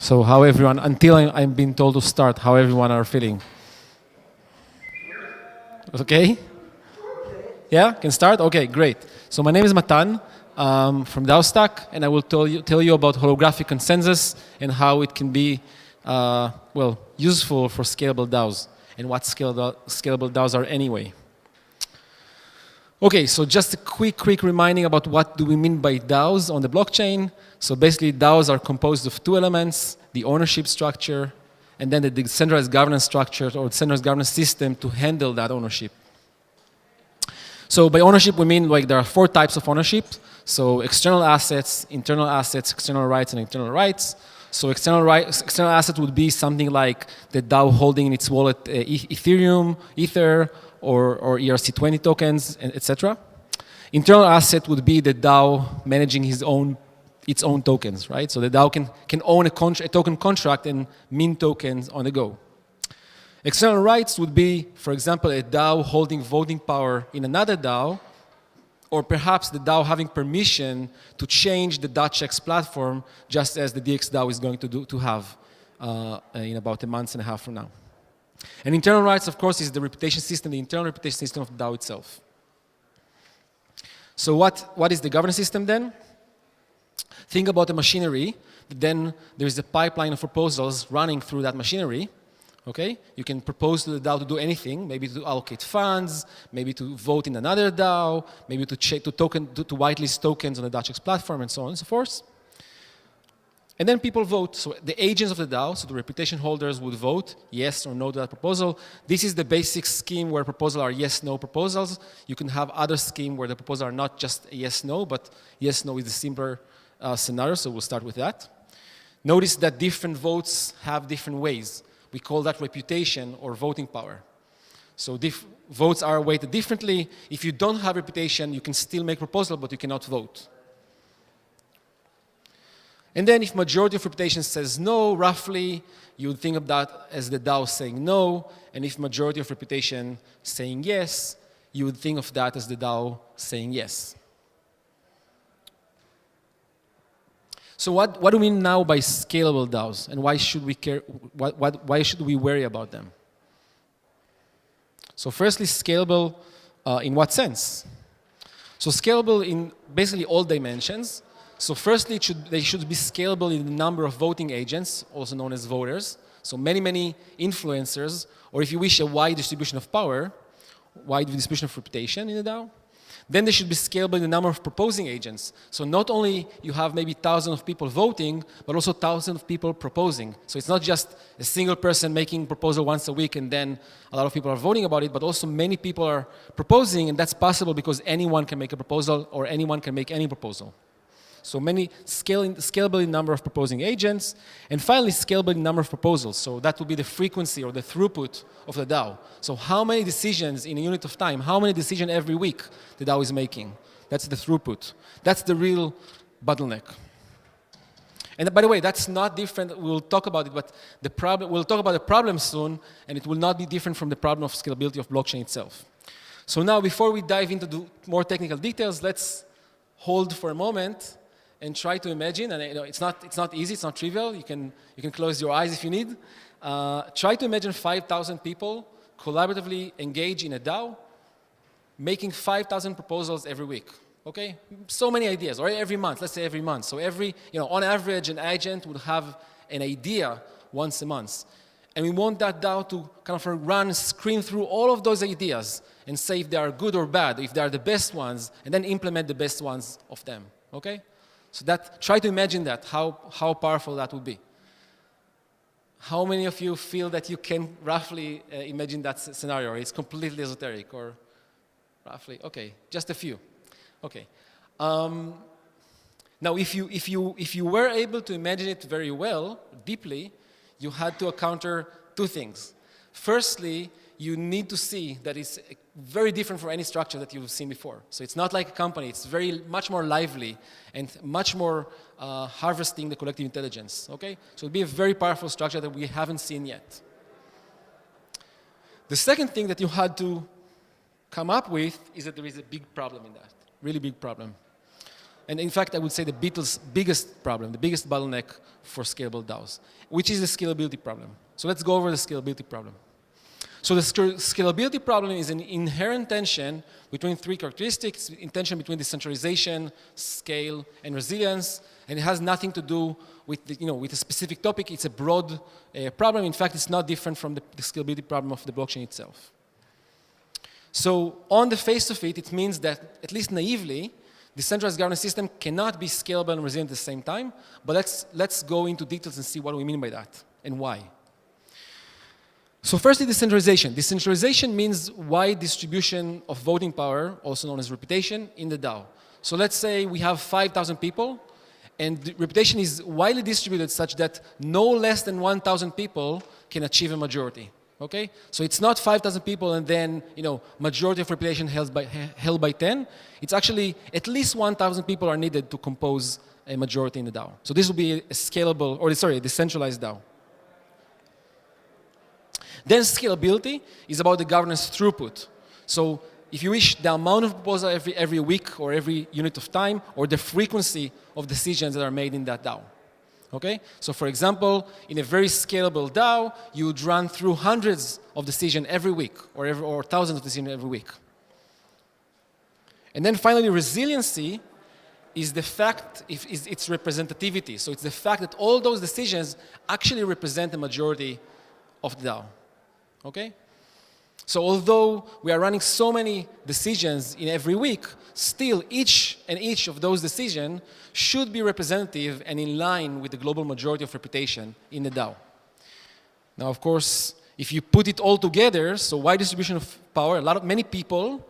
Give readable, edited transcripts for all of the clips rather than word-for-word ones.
So how everyone, until I'm being told to start, how everyone are feeling? Okay? Yeah, can start? Okay, great. So my name is Matan from DAOstack, and I will tell you about holographic consensus and how it can be, useful for scalable DAOs and what scalable DAOs are anyway. Okay, so just a quick reminding about what do we mean by DAOs on the blockchain. So basically, DAOs are composed of two elements, the ownership structure, and then the decentralized governance structure or decentralized governance system to handle that ownership. So by ownership, we mean like there are four types of ownership. So external assets, internal assets, external rights, and internal rights. So external asset would be something like the DAO holding in its wallet Ethereum, Ether, or ERC20 tokens, etc. Internal asset would be the DAO managing its own tokens, right? So the DAO can own a token contract and mint tokens on the go. External rights would be, for example, a DAO holding voting power in another DAO, or perhaps the DAO having permission to change the DAOcheck's platform, just as the DXDAO is going to have in about a month and a half from now. And internal rights, of course, is the reputation system, the internal reputation system of the DAO itself. So what is the governance system then? Think about the machinery. Then there is a pipeline of proposals running through that machinery. Okay? You can propose to the DAO to do anything, maybe to allocate funds, maybe to vote in another DAO, maybe to whitelist tokens on the DAOcheck's platform, and so on and so forth. And then people vote. So the agents of the DAO, so the reputation holders, would vote yes or no to that proposal. This is the basic scheme where proposals are yes-no proposals. You can have other scheme where the proposals are not just yes-no, but yes-no is the simpler scenario, so we'll start with that. Notice that different votes have different ways. We call that reputation or voting power. So votes are weighted differently. If you don't have reputation, you can still make proposal, but you cannot vote. And then if majority of reputation says no, roughly, you would think of that as the DAO saying no. And if majority of reputation saying yes, you would think of that as the DAO saying yes. So what do we mean now by scalable DAOs, and why should we care? Why should we worry about them? So firstly, scalable in what sense? So scalable in basically all dimensions. So firstly, they should be scalable in the number of voting agents, also known as voters. So many influencers, or if you wish, a wide distribution of power, wide distribution of reputation in the DAO. Then they should be scalable in the number of proposing agents. So not only you have maybe thousands of people voting, but also thousands of people proposing. So it's not just a single person making a proposal once a week and then a lot of people are voting about it, but also many people are proposing, and that's possible because anyone can make a proposal or anyone can make any proposal. So scalable in number of proposing agents, and finally scalable in number of proposals. So that will be the frequency or the throughput of the DAO. So how many decisions in a unit of time, how many decisions every week the DAO is making? That's the throughput. That's the real bottleneck. And by the way, that's not different. We'll talk about it, but we'll talk about the problem soon, and it will not be different from the problem of scalability of blockchain itself. So now, before we dive into more technical details, let's hold for a moment and try to imagine, and it's not easy, it's not trivial. You can close your eyes if you need. Try to imagine 5,000 people collaboratively engage in a DAO, making 5,000 proposals every week. Okay, so many ideas, or every month. Let's say every month. So on average, an agent would have an idea once a month, and we want that DAO to kind of screen through all of those ideas and say if they are good or bad, if they are the best ones, and then implement the best ones of them. Okay. So try to imagine that, how powerful that would be. How many of you feel that you can roughly imagine that scenario? It's completely esoteric, or roughly? Okay, just a few. Okay. Now, if you were able to imagine it very well, deeply, you had to encounter two things. Firstly, you need to see that it's very different from any structure that you've seen before. So it's not like a company. It's much more lively and much more harvesting the collective intelligence. Okay? So it'll be a very powerful structure that we haven't seen yet. The second thing that you had to come up with is that there is a big problem in that, really big problem. and in fact, I would say the Beatles' biggest problem, the biggest bottleneck for scalable DAOs, which is the scalability problem. So let's go over the scalability problem. So the scalability problem is an inherent tension between three characteristics, in tension between decentralization, scale, and resilience, and it has nothing to do with, with a specific topic. It's a broad problem. In fact, it's not different from the scalability problem of the blockchain itself. So on the face of it, it means that, at least naively, decentralized governance system cannot be scalable and resilient at the same time, but let's go into details and see what we mean by that and why. So firstly, decentralization. Decentralization means wide distribution of voting power, also known as reputation, in the DAO. So let's say we have 5,000 people, and the reputation is widely distributed such that no less than 1,000 people can achieve a majority. Okay? So it's not 5,000 people and then, majority of reputation held by 10. It's actually at least 1,000 people are needed to compose a majority in the DAO. So this will be a scalable, a decentralized DAO. Then scalability is about the governance throughput. So if you wish, the amount of proposals every week or every unit of time, or the frequency of decisions that are made in that DAO. Okay? So for example, in a very scalable DAO, you would run through hundreds of decisions every week, or thousands of decisions every week. And then finally, resiliency is the fact, it's representativity. So it's the fact that all those decisions actually represent the majority of the DAO. Okay? So although we are running so many decisions in every week, still each of those decisions should be representative and in line with the global majority of reputation in the DAO. Now, of course, if you put it all together, so wide distribution of power, many people,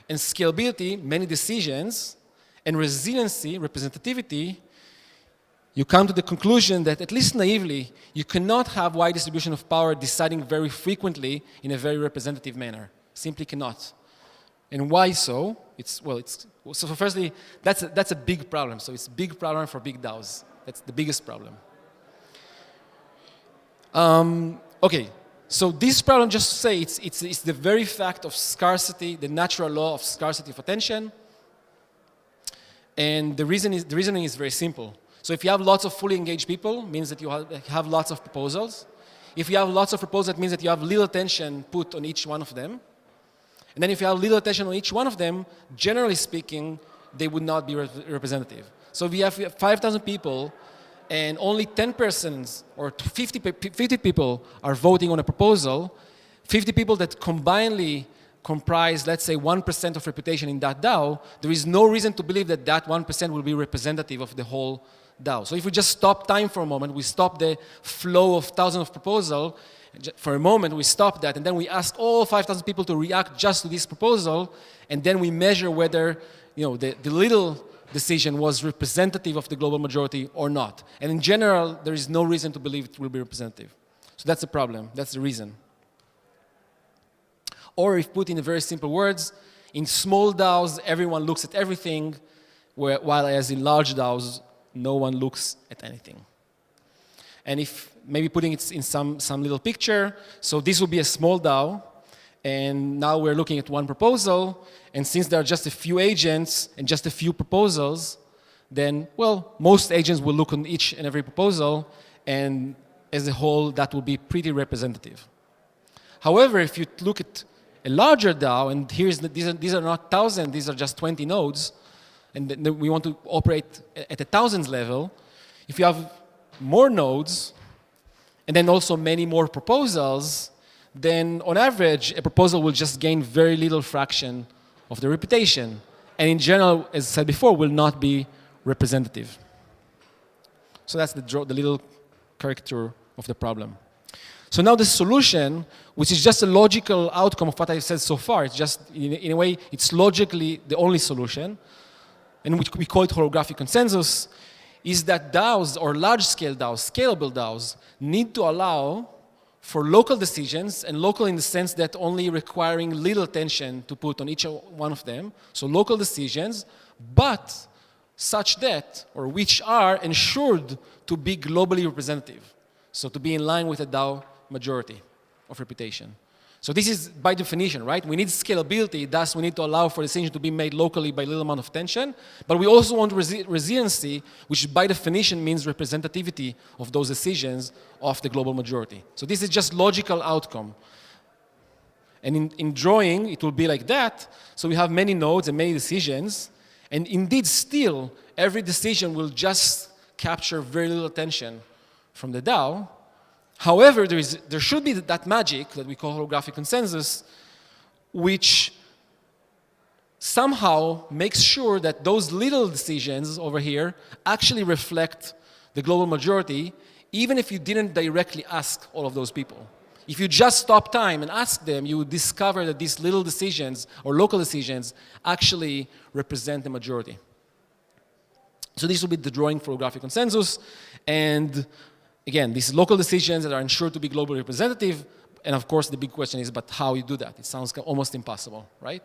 and scalability, many decisions, and resiliency, representativity, you come to the conclusion that, at least naively, you cannot have wide distribution of power deciding very frequently in a very representative manner. Simply cannot. And why so? So firstly, that's a big problem. So it's a big problem for big DAOs. That's the biggest problem. Okay, so this problem, just to say, it's the very fact of scarcity, the natural law of scarcity of attention. And the reasoning is very simple. So if you have lots of fully engaged people, it means that you have lots of proposals. If you have lots of proposals, it means that you have little attention put on each one of them. And then if you have little attention on each one of them, generally speaking, they would not be representative. So if you have 5,000 people and only 10 persons or 50 people are voting on a proposal, 50 people that combinedly comprise, let's say, 1% of reputation in that DAO, there is no reason to believe that that 1% will be representative of the whole DAO. So if we just stop time for a moment, we stop the flow of thousands of proposals, for a moment we stop that, and then we ask all 5,000 people to react just to this proposal, and then we measure whether the little decision was representative of the global majority or not. And in general, there is no reason to believe it will be representative. So that's the problem, that's the reason. Or if put in very simple words, in small DAOs, everyone looks at everything, while as in large DAOs, no one looks at anything. And if maybe putting it in some little picture, so this will be a small DAO, and now we're looking at one proposal, and since there are just a few agents and just a few proposals, then, well, most agents will look on each and every proposal, and as a whole, that will be pretty representative. However, if you look at a larger DAO, and these are not 1,000, these are just 20 nodes, and we want to operate at a thousands level. If you have more nodes, and then also many more proposals, then on average, a proposal will just gain very little fraction of the reputation, and in general, as I said before, will not be representative. So that's the little caricature of the problem. So now the solution, which is just a logical outcome of what I've said so far, it's just, in a way, it's logically the only solution, and we call it holographic consensus, is that DAOs, or large-scale DAOs, scalable DAOs, need to allow for local decisions, and local in the sense that only requiring little attention to put on each one of them, so local decisions, but such that, or which are ensured to be globally representative, so to be in line with a DAO majority of reputation. So this is by definition, right? We need scalability, thus we need to allow for decisions to be made locally by little amount of tension, but we also want resiliency, which by definition means representativity of those decisions of the global majority. So this is just logical outcome. And in drawing, it will be like that. So we have many nodes and many decisions, and indeed still, every decision will just capture very little attention from the DAO. However, there should be that magic that we call holographic consensus, which somehow makes sure that those little decisions over here actually reflect the global majority, even if you didn't directly ask all of those people. If you just stop time and ask them, you would discover that these little decisions or local decisions actually represent the majority. So this will be the drawing for holographic consensus. And again, these local decisions that are ensured to be globally representative, and of course the big question is, but how you do that? It sounds almost impossible, right?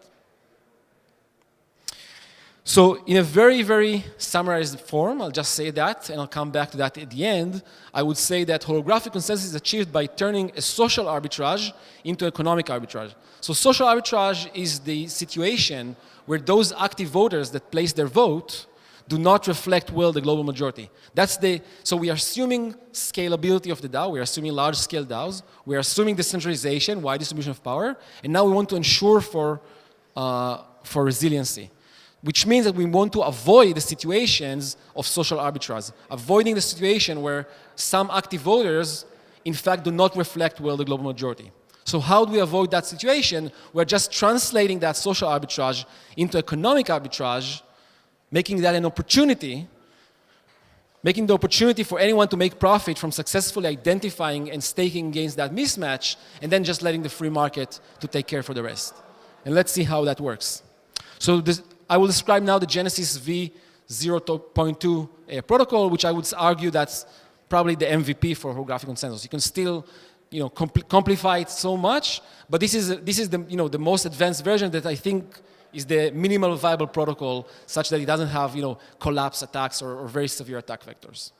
So in a very, very summarized form, I'll just say that, and I'll come back to that at the end. I would say that holographic consensus is achieved by turning a social arbitrage into economic arbitrage. So social arbitrage is the situation where those active voters that place their vote do not reflect well the global majority. So we are assuming scalability of the DAO, we are assuming large-scale DAOs, we are assuming decentralization, wide distribution of power, and now we want to ensure for resiliency, which means that we want to avoid the situations of social arbitrage, avoiding the situation where some active voters, in fact, do not reflect well the global majority. So how do we avoid that situation? We're just translating that social arbitrage into economic arbitrage, making that an opportunity, making the opportunity for anyone to make profit from successfully identifying and staking against that mismatch, and then just letting the free market to take care for the rest. And let's see how that works. So I will describe now the Genesis v0.2 protocol, which I would argue that's probably the MVP for holographic consensus. You can still, complify it so much, but this is the, the most advanced version that I think is the minimal viable protocol, such that it doesn't have collapse attacks or very severe attack vectors.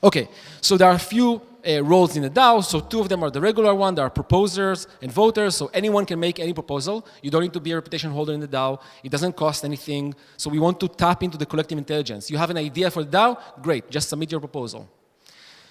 Okay, so there are a few roles in the DAO. So two of them are the regular one. There are proposers and voters. So anyone can make any proposal. You don't need to be a reputation holder in the DAO. It doesn't cost anything. So we want to tap into the collective intelligence. You have an idea for the DAO? Great, just submit your proposal.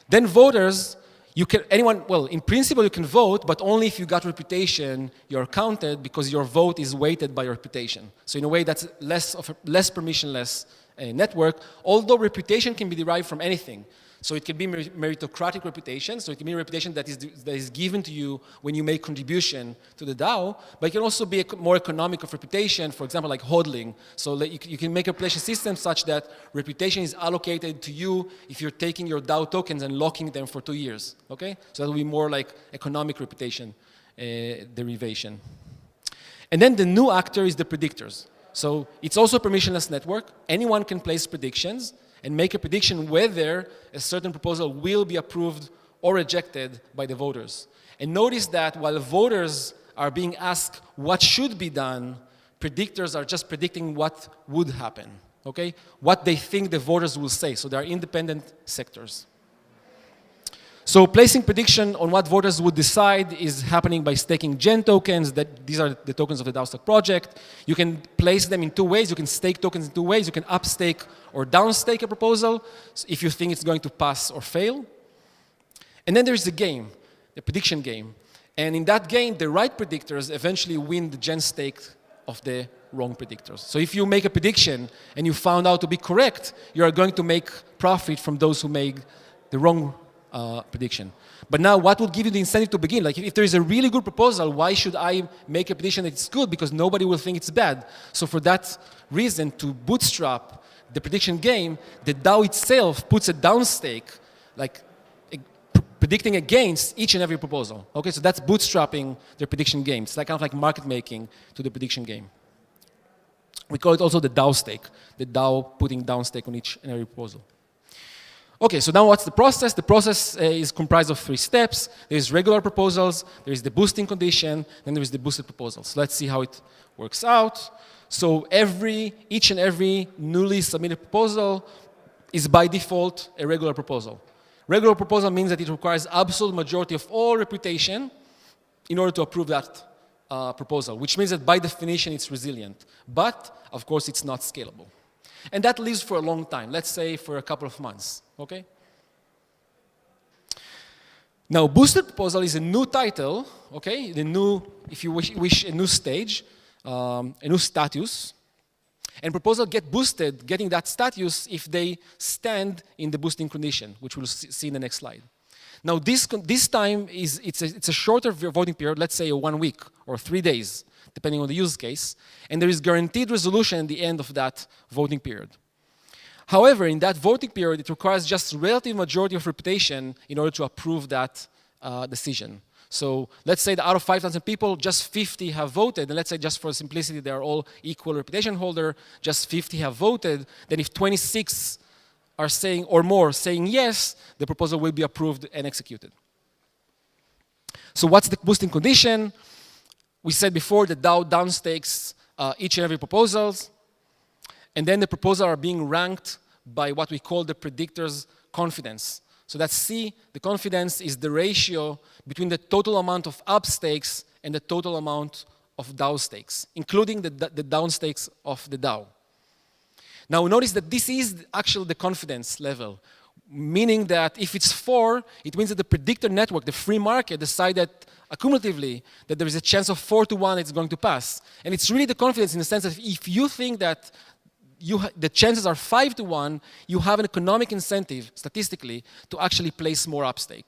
Then voters, in principle you can vote, but only if you got reputation, you're counted because your vote is weighted by your reputation. So in a way that's less permissionless network, although reputation can be derived from anything. So it can be meritocratic reputation, so it can be a reputation that is given to you when you make contribution to the DAO, but it can also be a more economic of reputation, for example, like hodling. So that you can make a reputation system such that reputation is allocated to you if you're taking your DAO tokens and locking them for 2 years, okay? So that will be more like economic reputation derivation. And then the new actor is the predictors. So it's also a permissionless network. Anyone can place predictions and make a prediction whether a certain proposal will be approved or rejected by the voters. And notice that while voters are being asked what should be done, predictors are just predicting what would happen, okay? What they think the voters will say. So they are independent sectors. So placing prediction on what voters would decide is happening by staking Gen tokens. These are the tokens of the DAO Stack project. You can place them in 2 ways. You can stake tokens in 2 ways. You can upstake or downstake a proposal if you think it's going to pass or fail. And then there's the game, the prediction game. And in that game, the right predictors eventually win the Gen stake of the wrong predictors. So if you make a prediction and you found out to be correct, you are going to make profit from those who make the wrong prediction. But now what would give you the incentive to begin? Like if there is a really good proposal, why should I make a prediction that it's good? Because nobody will think it's bad. So for that reason, to bootstrap the prediction game, the DAO itself puts a downstake, like predicting against each and every proposal. Okay, so that's bootstrapping the prediction game. It's like kind of like market making to the prediction game. We call it also the DAO stake, the DAO putting down stake on each and every proposal. Okay, so now what's the process? The process is comprised of 3 steps. There's regular proposals, there is the boosting condition, and there is the boosted proposals. Let's see how it works out. So each and every newly submitted proposal is by default a regular proposal. Regular proposal means that it requires absolute majority of all reputation in order to approve that proposal, which means that by definition it's resilient. But, of course, it's not scalable. And that lives for a long time, let's say for a couple of months, okay? Now, boosted proposal is a new title, okay? The new, if you wish a new stage, a new status. And proposal get boosted, getting that status if they stand in the boosting condition, which we'll see in the next slide. Now, this time it's a shorter voting period, let's say 1 week or 3 days, depending on the use case, and there is guaranteed resolution at the end of that voting period. However, in that voting period, it requires just relative majority of reputation in order to approve that decision. So let's say that out of 5,000 people, just 50 have voted, and let's say just for simplicity, they are all equal reputation holder, just 50 have voted, then if 26 are saying, or more, saying yes, the proposal will be approved and executed. So what's the boosting condition? We said before the DAO downstakes each and every proposals, and then the proposals are being ranked by what we call the predictor's confidence. So that's C, the confidence is the ratio between the total amount of up stakes and the total amount of down stakes, including the down stakes of the DAO. Now notice that this is actually the confidence level, meaning that if it's 4, it means that the predictor network, the free market, decided accumulatively that there is a chance of 4 to 1 it's going to pass. And it's really the confidence in the sense that if you think that the chances are 5 to 1, you have an economic incentive, statistically, to actually place more upstake.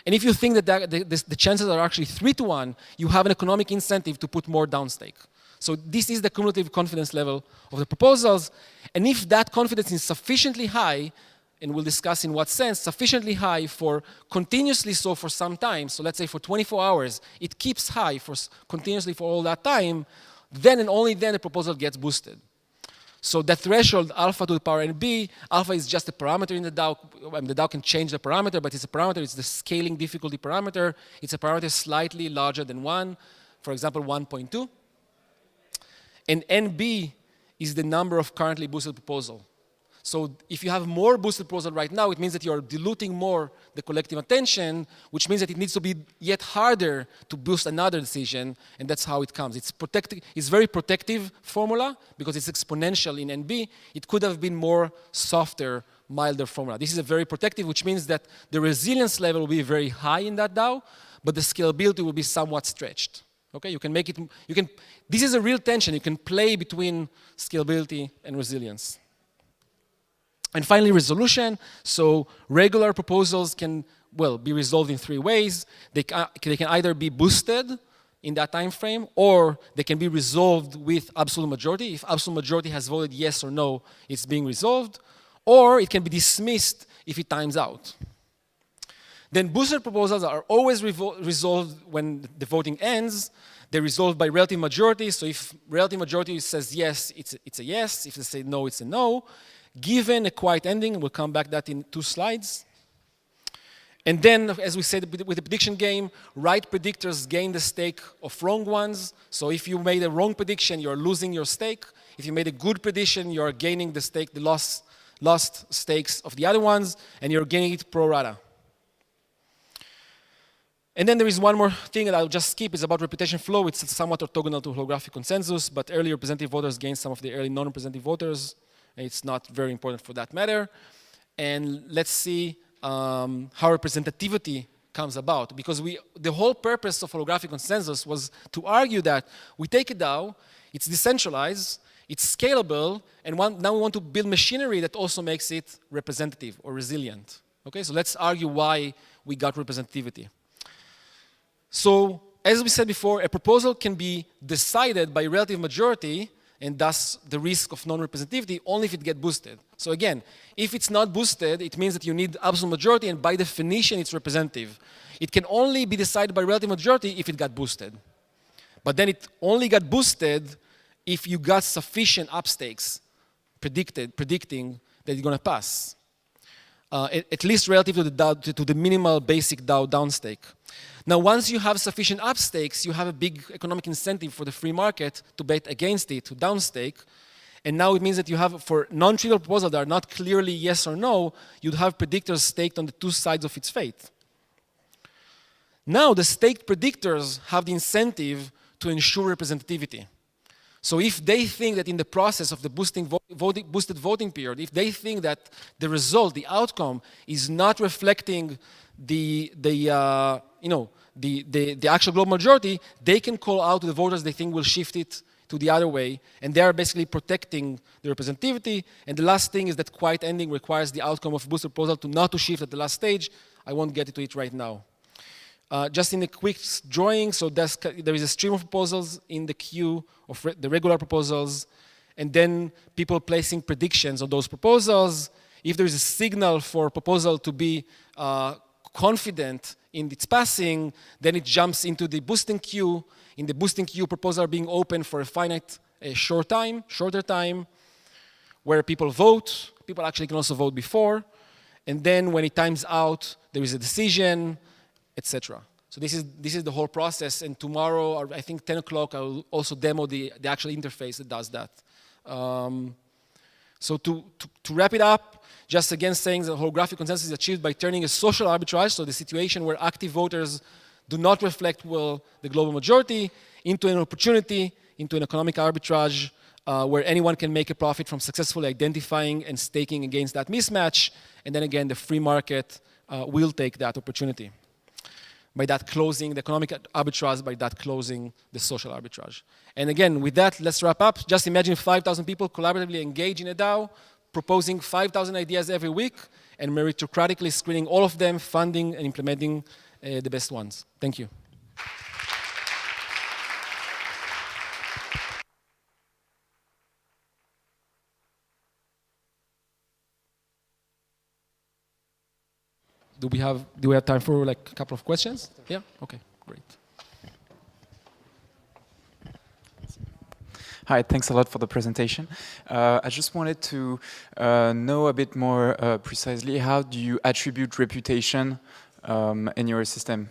And if you think that the chances are actually 3 to 1, you have an economic incentive to put more downstake. So this is the cumulative confidence level of the proposals. And if that confidence is sufficiently high, and we'll discuss in what sense, sufficiently high for continuously so for some time, so let's say for 24 hours, it keeps high for continuously for all that time, then and only then the proposal gets boosted. So that threshold, alpha to the power NB, alpha is just a parameter in the DAO. I mean, the DAO can change the parameter, but it's a parameter, it's the scaling difficulty parameter. It's a parameter slightly larger than 1, for example, 1.2. And NB is the number of currently boosted proposal. So if you have more boosted proposal right now, it means that you're diluting more the collective attention, which means that it needs to be yet harder to boost another decision, and that's how it comes. It's very protective formula because it's exponential in NB. It could have been more softer, milder formula. This is a very protective, which means that the resilience level will be very high in that DAO, but the scalability will be somewhat stretched. Okay, you can make it, this is a real tension. You can play between scalability and resilience. And finally, resolution. So regular proposals can, well, be resolved in 3 ways. They can either be boosted in that time frame, or they can be resolved with absolute majority. If absolute majority has voted yes or no, it's being resolved. Or it can be dismissed if it times out. Then boosted proposals are always resolved when the voting ends. They're resolved by relative majority. So if relative majority says yes, it's a yes. If they say no, it's a no. Given a quiet ending, we'll come back to that in 2 slides. And then, as we said with the prediction game, right predictors gain the stake of wrong ones. So if you made a wrong prediction, you're losing your stake. If you made a good prediction, you're gaining the stake, the lost stakes of the other ones, and you're gaining it pro rata. And then there is one more thing that I'll just skip. It's about reputation flow. It's somewhat orthogonal to holographic consensus, but early representative voters gain some of the early non-representative voters. It's not very important for that matter. And let's see how representativity comes about. Because the whole purpose of holographic consensus was to argue that we take a DAO, it's decentralized, it's scalable, and now we want to build machinery that also makes it representative or resilient. Okay, so let's argue why we got representativity. So, as we said before, a proposal can be decided by relative majority, and thus the risk of non-representativity only if it gets boosted. So again, if it's not boosted, it means that you need absolute majority, and by definition, it's representative. It can only be decided by relative majority if it got boosted. But then it only got boosted if you got sufficient upstakes predicting that it's going to pass, at least relative to the DAO, to the minimal basic DAO downstake. Now, once you have sufficient upstakes, you have a big economic incentive for the free market to bet against it, to downstake. And now it means that you have, for non-trivial proposals that are not clearly yes or no, you'd have predictors staked on the two sides of its fate. Now the staked predictors have the incentive to ensure representativity. So if they think that in the process of the boosted voting period, if they think that the result, the outcome, is not reflecting the actual global majority, they can call out to the voters they think will shift it to the other way, and they are basically protecting the representativity. And the last thing is that quiet ending requires the outcome of boosted proposal not to shift at the last stage. I won't get into it right now. Just in a quick drawing, so there is a stream of proposals in the queue of the regular proposals, and then people placing predictions on those proposals. If there is a signal for a proposal to be confident in its passing, then it jumps into the boosting queue. In the boosting queue, proposals are being open for a finite shorter time, where people vote. People actually can also vote before. And then when it times out, there is a decision, etc. So this is the whole process, and tomorrow, or I think 10 o'clock, I will also demo the actual interface that does that. So to wrap it up, just again saying that holographic consensus is achieved by turning a social arbitrage, so the situation where active voters do not reflect well the global majority, into an opportunity, into an economic arbitrage, where anyone can make a profit from successfully identifying and staking against that mismatch, and then again, the free market will take that opportunity. By that closing the economic arbitrage, by that closing the social arbitrage. And again, with that, let's wrap up. Just imagine 5,000 people collaboratively engage in a DAO, proposing 5,000 ideas every week, and meritocratically screening all of them, funding and implementing the best ones. Thank you. Do we have time for like a couple of questions? Yeah? Okay, great. Hi, thanks a lot for the presentation. I just wanted to know a bit more precisely, how do you attribute reputation in your system?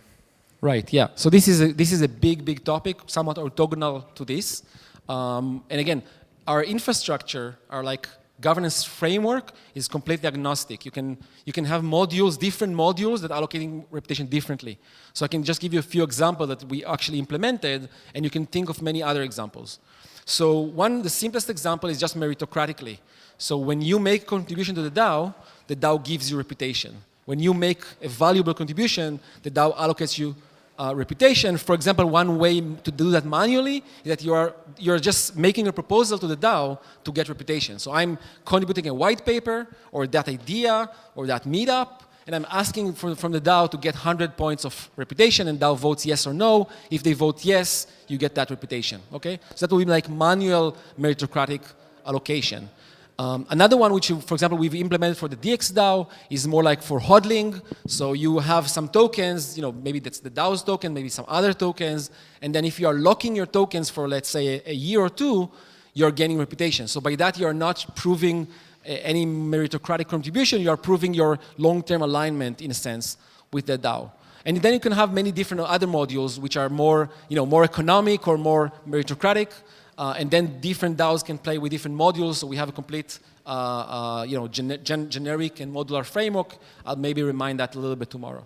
Right, yeah. So this is a big topic, somewhat orthogonal to this. And again, our infrastructure, our like governance framework is completely agnostic. You can have modules, different modules that are allocating reputation differently. So I can just give you a few examples that we actually implemented, and you can think of many other examples. So the simplest example is just meritocratically. So when you make a contribution to the DAO gives you reputation. When you make a valuable contribution, the DAO allocates you reputation. For example, one way to do that manually is that you're just making a proposal to the DAO to get reputation. So I'm contributing a white paper or that idea or that meetup, and I'm asking from the DAO to get 100 points of reputation, and DAO votes yes or no. If they vote yes, you get that reputation, okay? So that will be like manual meritocratic allocation. Another one which, for example, we've implemented for the DXDAO is more like for hodling. So you have some tokens, maybe that's the DAO's token, maybe some other tokens, and then if you are locking your tokens for, let's say, a year or two, you're gaining reputation. So by that, you're not proving any meritocratic contribution, you are proving your long-term alignment, in a sense, with the DAO. And then you can have many different other modules which are more, more economic or more meritocratic. And then different DAOs can play with different modules. So we have a complete, generic and modular framework. I'll maybe remind that a little bit tomorrow.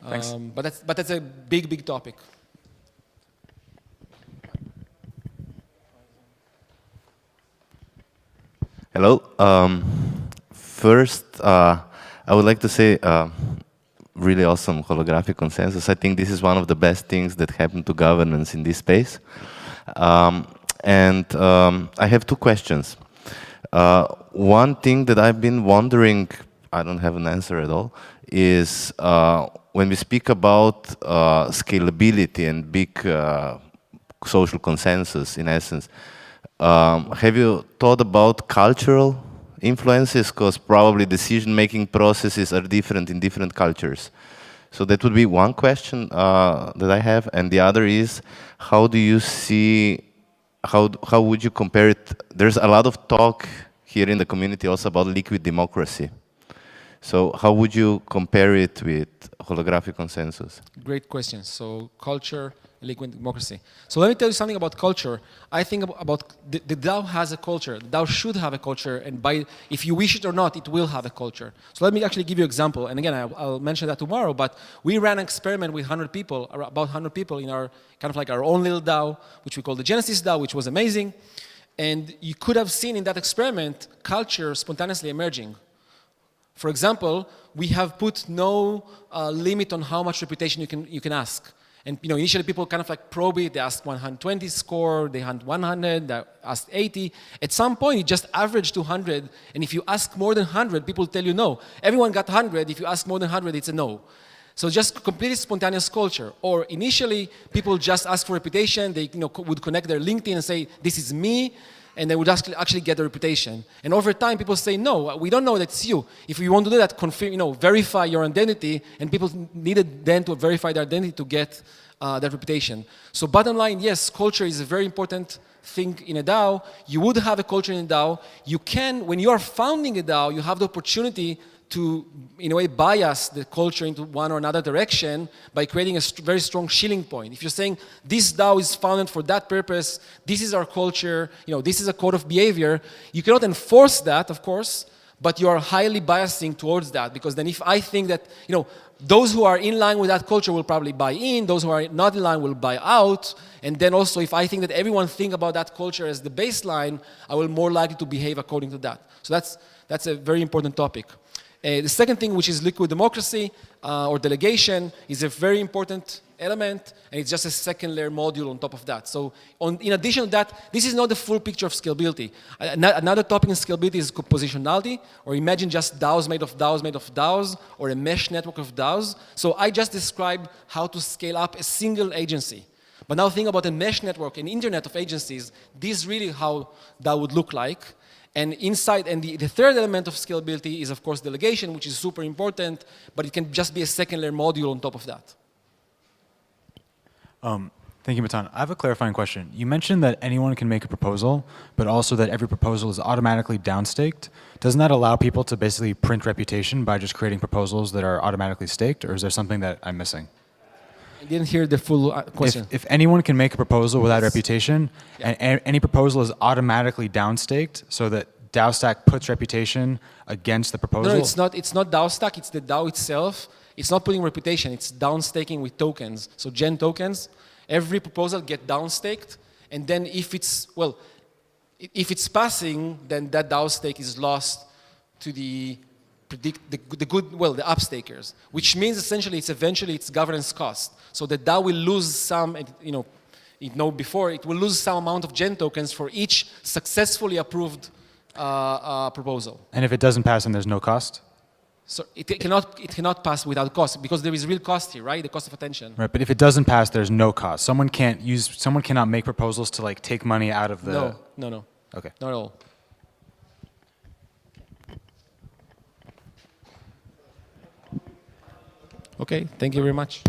Thanks. But that's a big topic. Hello. First, I would like to say really awesome holographic consensus. I think this is one of the best things that happened to governance in this space. And I have two questions. One thing that I've been wondering, I don't have an answer at all, is when we speak about scalability and big social consensus, in essence, have you thought about cultural influences? Because probably decision-making processes are different in different cultures. So that would be one question that I have. And the other is, how do you see, how would you compare it? There's a lot of talk here in the community also about liquid democracy. So how would you compare it with holographic consensus? Great question. So culture in liquid democracy. So let me tell you something about culture. I think about the DAO has a culture. The DAO should have a culture, and if you wish it or not, it will have a culture. So let me actually give you an example. And again, I'll mention that tomorrow. But we ran an experiment with 100 people, about 100 people in our kind of like our own little DAO, which we call the Genesis DAO, which was amazing. And you could have seen in that experiment culture spontaneously emerging. For example, we have put no limit on how much reputation you can ask. And initially people kind of like probe it. They asked 120 score, they had 100, they asked 80. At some point, it just averaged to 100. And if you ask more than 100, people tell you no. Everyone got 100. If you ask more than 100, it's a no. So just completely spontaneous culture. Or initially, people just ask for reputation. They would connect their LinkedIn and say, this is me. And they would actually get a reputation. And over time, people say, no, we don't know that it's you. If you want to do that, confirm, verify your identity. And people needed then to verify their identity to get that reputation. So bottom line, yes, culture is a very important thing in a DAO. You would have a culture in a DAO. You can, when you are founding a DAO, you have the opportunity to, in a way, bias the culture into one or another direction by creating a very strong shilling point. If you're saying, this DAO is founded for that purpose, this is our culture, this is a code of behavior, you cannot enforce that, of course, but you are highly biasing towards that, because then if I think that, those who are in line with that culture will probably buy in, those who are not in line will buy out, and then also if I think that everyone think about that culture as the baseline, I will more likely to behave according to that. So that's a very important topic. The second thing, which is liquid democracy or delegation, is a very important element, and it's just a second layer module on top of that. So in addition to that, this is not the full picture of scalability. Another topic in scalability is compositionality, or imagine just DAOs made of DAOs made of DAOs, or a mesh network of DAOs. So I just described how to scale up a single agency. But now think about a mesh network, an internet of agencies. This is really how that would look like. And inside, and the third element of scalability is, of course, delegation, which is super important, but it can just be a second layer module on top of that. Thank you, Matan. I have a clarifying question. You mentioned that anyone can make a proposal, but also that every proposal is automatically downstaked. Doesn't that allow people to basically print reputation by just creating proposals that are automatically staked, or is there something that I'm missing? I didn't hear the full question. If anyone can make a proposal without reputation, and any proposal is automatically downstaked, so that DAO Stack puts reputation against the proposal? No, it's not DAO Stack, it's the DAO itself. It's not putting reputation, it's downstaking with tokens. So Gen tokens, every proposal get downstaked, and then if it's passing, then that DAO stake is lost to the upstakers, which means essentially eventually it's governance cost. So the DAO will lose some, before it will lose some amount of Gen tokens for each successfully approved proposal. And if it doesn't pass, then there's no cost? So it cannot pass without cost, because there is real cost here, right? The cost of attention. Right, but if it doesn't pass, there's no cost. Someone cannot make proposals to take money out of the... No. Okay. Not at all. Okay, thank you very much.